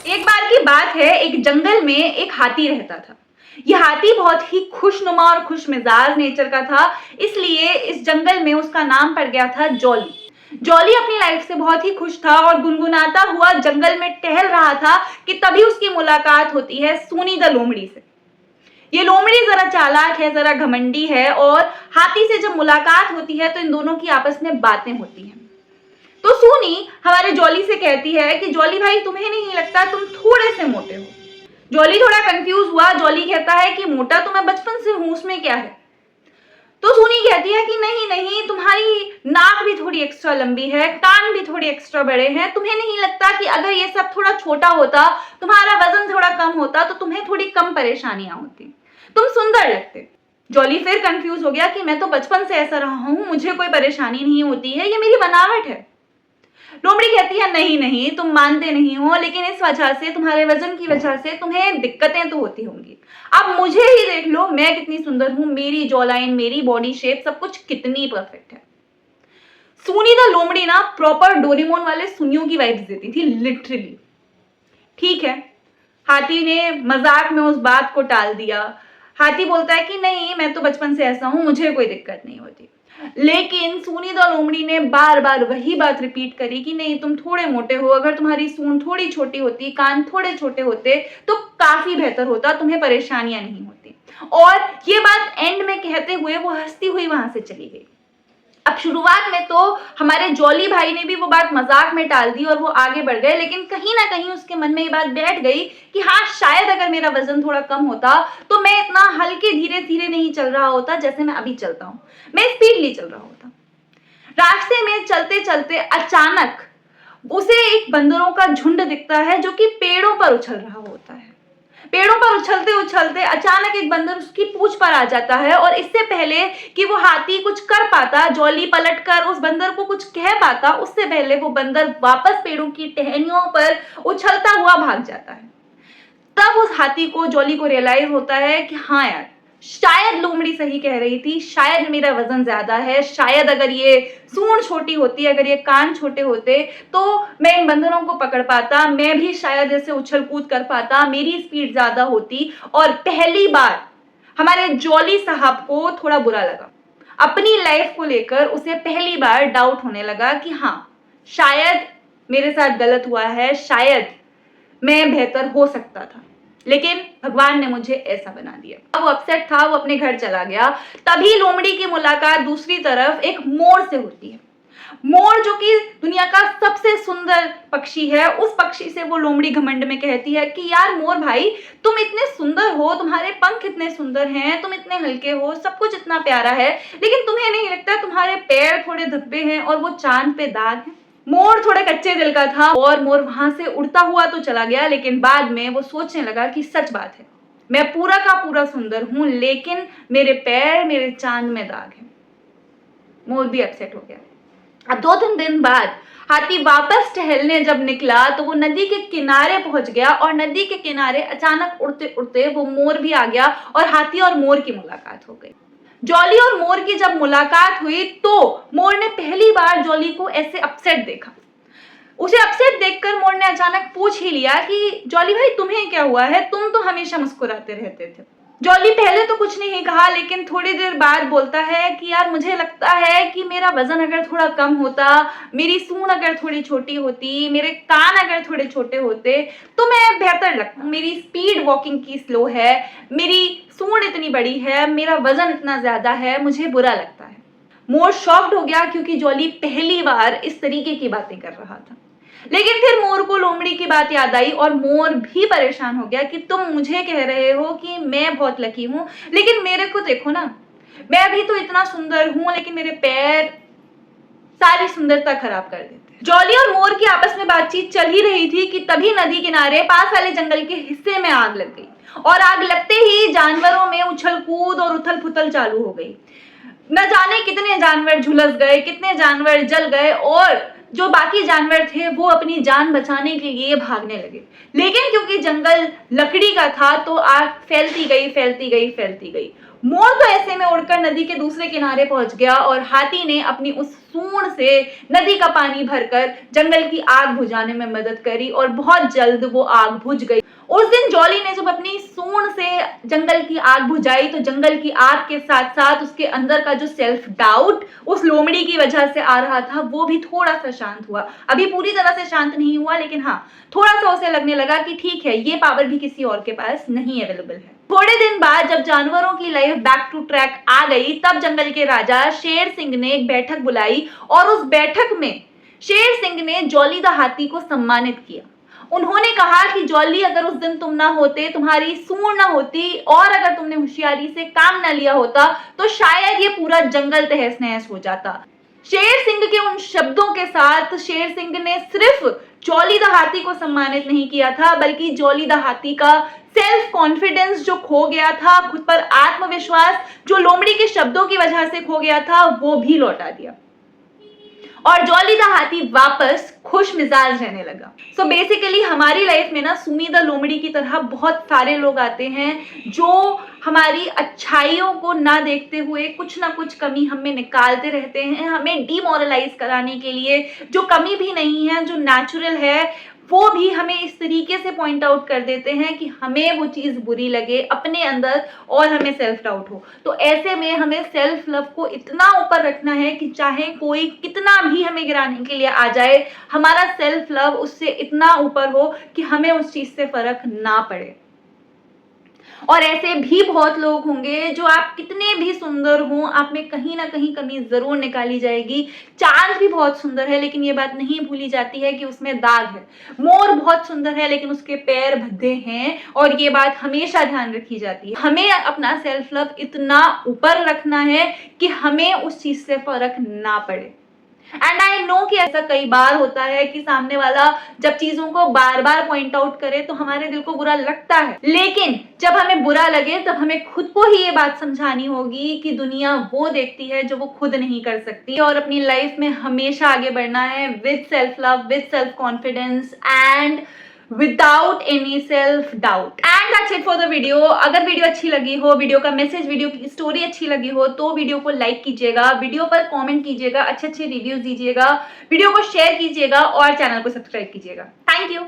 एक बार की बात है, एक जंगल में एक हाथी रहता था। यह हाथी बहुत ही खुशनुमा और खुश मिजाज नेचर का था, इसलिए इस जंगल में उसका नाम पड़ गया था जॉली। जॉली अपनी लाइफ से बहुत ही खुश था और गुनगुनाता हुआ जंगल में टहल रहा था कि तभी उसकी मुलाकात होती है सूनी द लोमड़ी से। ये लोमड़ी जरा चालाक है, जरा घमंडी है और हाथी से जब मुलाकात होती है तो इन दोनों की आपस में बातें होती हैं। तो सूनी हमारे जॉली से कहती है कि जॉली भाई, तुम्हें नहीं लगता तुम थोड़े से मोटे हो? जॉली थोड़ा कंफ्यूज हुआ। जॉली कहता है कि मोटा तो मैं बचपन से हूं, उसमें क्या है? तो सूनी कहती है कि नहीं नहीं, तुम्हारी नाक भी थोड़ी एक्स्ट्रा लंबी है, कान भी थोड़े एक्स्ट्रा बड़े हैं। तुम्हें नहीं लगता कि अगर ये सब थोड़ा छोटा होता, तुम्हारा वजन थोड़ा कम होता तो तुम्हें थोड़ी कम परेशानियां होती, तुम सुंदर लगते? जॉली फिर कंफ्यूज हो गया कि मैं तो बचपन से ऐसा रहा हूं, मुझे कोई परेशानी नहीं होती है, ये मेरी बनावट है। लोमड़ी कहती है नहीं नहीं, तुम मानते नहीं हो, लेकिन इस वजह से, तुम्हारे वजन की वजह से तुम्हें दिक्कतें तो होती होंगी। अब मुझे ही देख लो, मैं कितनी सुंदर हूं, मेरी जॉलाइन, मेरी बॉडी शेप, सब कुछ कितनी परफेक्ट है। सूनी द लोमड़ी ना प्रॉपर डोरेमोन वाले सुनियों की वाइब्स देती थी, लिटरली। ठीक है, हाथी ने मजाक में उस बात को टाल दिया। हाथी बोलता है कि नहीं, मैं तो बचपन से ऐसा हूं, मुझे कोई दिक्कत नहीं होती। लेकिन सूनी द लोमड़ी ने बार बार वही बात रिपीट करी कि नहीं, तुम थोड़े मोटे हो, अगर तुम्हारी सूंड थोड़ी छोटी होती, कान थोड़े छोटे होते तो काफी बेहतर होता, तुम्हें परेशानियां नहीं होती। और ये बात एंड में कहते हुए वो हंसती हुई वहां से चली गई। अब शुरुआत में तो हमारे जॉली भाई ने भी वो बात मजाक में टाल दी और वो आगे बढ़ गए, लेकिन कहीं ना कहीं उसके मन में ये बात बैठ गई कि हाँ, शायद अगर मेरा वजन थोड़ा कम होता तो मैं इतना हल्के धीरे धीरे नहीं चल रहा होता जैसे मैं अभी चलता हूँ, मैं स्पीडली चल रहा होता। रास्ते में चलते चलते अचानक उसे एक बंदरों का झुंड दिखता है जो कि पेड़ों पर उछल रहा होता है। पेड़ों पर उछलते उछलते अचानक एक बंदर उसकी पूंछ पर आ जाता है और इससे पहले कि वो हाथी कुछ कर पाता, जॉली पलटकर उस बंदर को कुछ कह पाता, उससे पहले वो बंदर वापस पेड़ों की टहनियों पर उछलता हुआ भाग जाता है। तब उस हाथी को, जॉली को रियलाइज होता है कि हाँ यार, शायद लोमड़ी सही कह रही थी, शायद मेरा वजन ज्यादा है, शायद अगर ये सूंड छोटी होती, अगर ये कान छोटे होते तो मैं इन बंदरों को पकड़ पाता, मैं भी शायद ऐसे उछल कूद कर पाता, मेरी स्पीड ज्यादा होती। और पहली बार हमारे जॉली साहब को थोड़ा बुरा लगा, अपनी लाइफ को लेकर उसे पहली बार डाउट होने लगा कि हाँ, शायद मेरे साथ गलत हुआ है, शायद मैं बेहतर हो सकता था, लेकिन भगवान ने मुझे ऐसा बना दिया। वो अपसेट था, वो अपने घर चला गया। तभी लोमड़ी की मुलाकात दूसरी तरफ एक मोर से होती है। मोर जो कि दुनिया का सबसे सुंदर पक्षी है, उस पक्षी से वो लोमड़ी घमंड में कहती है कि यार मोर भाई, तुम इतने सुंदर हो, तुम्हारे पंख इतने सुंदर हैं, तुम इतने हल्के हो, सब कुछ इतना प्यारा है, लेकिन तुम्हें नहीं लगता तुम्हारे पैर थोड़े धब्बे हैं और वो चांद पे दाग है? मोर थोड़े कच्चे दिल का था और मोर वहां से उड़ता हुआ तो चला गया, लेकिन बाद में वो सोचने लगा कि सच बात है, मैं पूरा का पूरा सुंदर हूं, लेकिन मेरे पैर, मेरे चांद में दाग है। मोर भी अपसेट हो गया। अब 2-3 दिन बाद हाथी वापस टहलने जब निकला तो वो नदी के किनारे पहुंच गया और नदी के किनारे अचानक उड़ते उड़ते वो मोर भी आ गया और हाथी और मोर की मुलाकात हो गई। जॉली और मोर की जब मुलाकात हुई तो मोर ने पहली बार जॉली को ऐसे अपसेट देखा। उसे अपसेट देखकर मोर ने अचानक पूछ ही लिया कि जॉली भाई, तुम्हें क्या हुआ है? तुम तो हमेशा मुस्कुराते रहते थे। जॉली पहले तो कुछ नहीं कहा, लेकिन थोड़ी देर बाद बोलता है कि यार, मुझे लगता है कि मेरा वजन अगर थोड़ा कम होता, मेरी सूंड अगर थोड़ी छोटी होती, मेरे कान अगर थोड़े छोटे होते तो मैं बेहतर लगता। मेरी स्पीड वॉकिंग की स्लो है, मेरी सूंड इतनी बड़ी है, मेरा वजन इतना ज्यादा है, मुझे बुरा लगता है। मोर शॉक्ड हो गया क्योंकि जॉली पहली बार इस तरीके की बातें कर रहा था। लेकिन फिर मोर को लोमड़ी की बात याद आई और मोर भी परेशान हो गया कि तुम मुझे कह रहे हो कि मैं बहुत लकी हूं, लेकिन मेरे को देखो ना, मैं भी तो इतना सुंदर हूं, लेकिन मेरे पैर सारी सुंदरता खराब कर देते हैं। जॉली और मोर की आपस में बातचीत चल ही रही थी कि तभी नदी किनारे पास वाले जंगल के हिस्से में आग लग गई और आग लगते ही जानवरों में उछल कूद और उथल पुथल चालू हो गई। न जाने कितने जानवर झुलस गए, कितने जानवर जल गए और जो बाकी जानवर थे वो अपनी जान बचाने के लिए भागने लगे। लेकिन क्योंकि जंगल लकड़ी का था तो आग फैलती गई, फैलती गई, फैलती गई। मोर तो ऐसे में उड़कर नदी के दूसरे किनारे पहुंच गया और हाथी ने अपनी उस सूंड से नदी का पानी भरकर जंगल की आग बुझाने में मदद करी और बहुत जल्द वो आग बुझ गई। उस दिन जॉली ने जब अपनी सूंड से जंगल की आग बुझाई तो जंगल की आग के साथ साथ उसके अंदर का जो सेल्फ डाउट उस लोमड़ी की वजह से आ रहा था वो भी थोड़ा सा शांत हुआ। अभी पूरी तरह से शांत नहीं हुआ, लेकिन हाँ, थोड़ा सा उसे लगने लगा कि ठीक है, ये पावर भी किसी और के पास नहीं अवेलेबल है। थोड़े दिन बाद जब जानवरों की लाइफ बैक टू ट्रैक आ गई, तब जंगल के राजा शेर सिंह ने एक बैठक बुलाई और उस बैठक में शेर सिंह ने जॉली द हाथी को सम्मानित किया। उन्होंने कहा कि जॉली, अगर उस दिन तुम ना होते, तुम्हारी सूंड ना होती और अगर तुमने होशियारी से काम ना लिया होता तो शायद ये पूरा जंगल तहस नहस हो जाता। शेर सिंह के उन शब्दों के साथ शेर सिंह ने सिर्फ जॉली द हाथी को सम्मानित नहीं किया था, बल्कि जॉली द हाथी का सेल्फ कॉन्फिडेंस जो खो गया था, खुद पर आत्मविश्वास जो लोमड़ी के शब्दों की वजह से खो गया था, वो भी लौटा दिया और जॉली द हाथी वापस खुश मिजाज रहने लगा। सो बेसिकली हमारी लाइफ में ना सुमी द लोमड़ी की तरह बहुत सारे लोग आते हैं जो हमारी अच्छाइयों को ना देखते हुए कुछ ना कुछ कमी हमें निकालते रहते हैं, हमें डिमोरलाइज कराने के लिए। जो कमी भी नहीं है, जो नेचुरल है, वो भी हमें इस तरीके से पॉइंट आउट कर देते हैं कि हमें वो चीज़ बुरी लगे अपने अंदर और हमें सेल्फ डाउट हो। तो ऐसे में हमें सेल्फ लव को इतना ऊपर रखना है कि चाहे कोई कितना भी हमें गिराने के लिए आ जाए, हमारा सेल्फ लव उससे इतना ऊपर हो कि हमें उस चीज़ से फर्क ना पड़े। और ऐसे भी बहुत लोग होंगे जो आप कितने भी सुंदर हों, आप में कहीं ना कहीं कमी जरूर निकाली जाएगी। चांद भी बहुत सुंदर है, लेकिन ये बात नहीं भूली जाती है कि उसमें दाग है। मोर बहुत सुंदर है, लेकिन उसके पैर भद्दे हैं, और ये बात हमेशा ध्यान रखी जाती है। हमें अपना सेल्फ लव इतना ऊपर रखना है कि हमें उस चीज से फर्क ना पड़े। एंड आई नो कि ऐसा कई बार होता है कि सामने वाला जब चीजों को बार बार पॉइंट आउट करे तो हमारे दिल को बुरा लगता है, लेकिन जब हमें बुरा लगे तब हमें खुद को ही ये बात समझानी होगी कि दुनिया वो देखती है जो वो खुद नहीं कर सकती, और अपनी लाइफ में हमेशा आगे बढ़ना है with self love, with self confidence and without any self doubt. And that's it for the video. अगर वीडियो अच्छी लगी हो, वीडियो का मैसेज, वीडियो की स्टोरी अच्छी लगी हो, तो वीडियो को लाइक कीजिएगा, वीडियो पर कमेंट कीजिएगा, अच्छे अच्छे रिव्यूज दीजिएगा, वीडियो को शेयर कीजिएगा और चैनल को सब्सक्राइब कीजिएगा। Thank you.